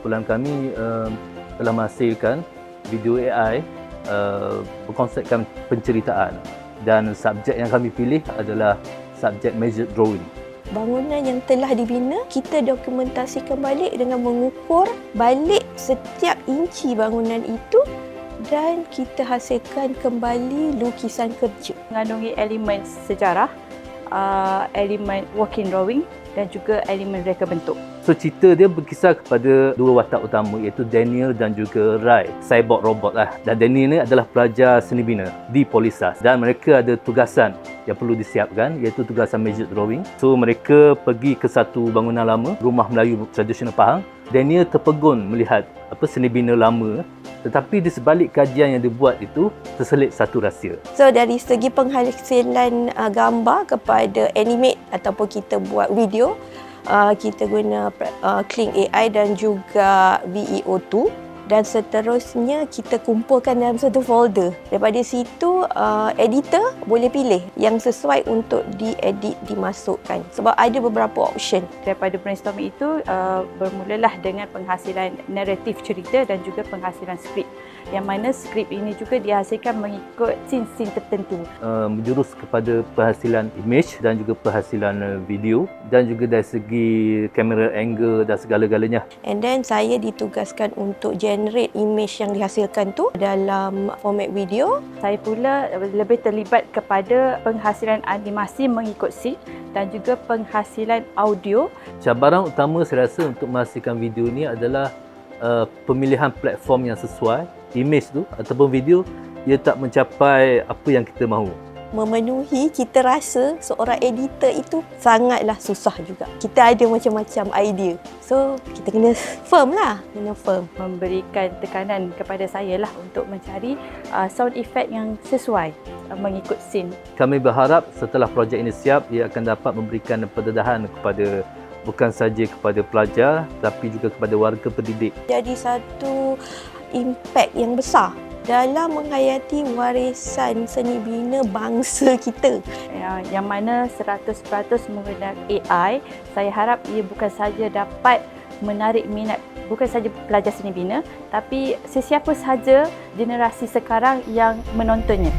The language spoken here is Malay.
Kumpulan kami telah menghasilkan video AI berkonsepkan penceritaan, dan subjek yang kami pilih adalah subjek measured drawing. Bangunan yang telah dibina, kita dokumentasikan balik dengan mengukur balik setiap inci bangunan itu dan kita hasilkan kembali lukisan kerja. Mengandungi elemen sejarah, elemen working drawing dan juga elemen reka bentuk. So cerita dia berkisar kepada dua watak utama, iaitu Daniel dan juga Rai, cyborg robot lah. Dan Daniel ni adalah pelajar seni bina di Polisas dan mereka ada tugasan yang perlu disiapkan, iaitu tugasan measured drawing. So mereka pergi ke satu bangunan lama, rumah Melayu tradisional Pahang. Daniel terpegun melihat seni bina lama, tetapi di sebalik kajian yang dibuat itu terselit satu rahsia. So dari segi penghasilan gambar kepada animate ataupun kita buat video, kita guna Kling AI dan juga VEO2, dan seterusnya kita kumpulkan dalam satu folder. Daripada situ editor boleh pilih yang sesuai untuk diedit, dimasukkan, sebab ada beberapa option. Daripada brainstorming itu bermulalah dengan penghasilan naratif cerita dan juga penghasilan skrip, yang mana skrip ini juga dihasilkan mengikut scene-scene tertentu. Menjurus kepada penghasilan image dan juga penghasilan video, dan juga dari segi camera angle dan segala-galanya. And then saya ditugaskan untuk generate image yang dihasilkan tu dalam format video. Saya pula lebih terlibat kepada penghasilan animasi mengikut scene dan juga penghasilan audio. Cabaran utama saya rasa untuk menghasilkan video ni adalah pemilihan platform yang sesuai. Image tu ataupun video, ia tak mencapai apa yang kita mahu. Memenuhi kita rasa seorang editor itu sangatlah susah juga. Kita ada macam-macam idea. So, kita kena firm lah. Kena firm. Memberikan tekanan kepada saya lah untuk mencari sound effect yang sesuai mengikut scene. Kami berharap setelah projek ini siap, ia akan dapat memberikan pendedahan kepada bukan saja kepada pelajar tapi juga kepada warga pendidik. Jadi satu impak yang besar dalam menghayati warisan seni bina bangsa kita. Yang mana 100% menggunakan AI, saya harap ia bukan saja dapat menarik minat bukan saja pelajar seni bina, tapi sesiapa sahaja generasi sekarang yang menontonnya.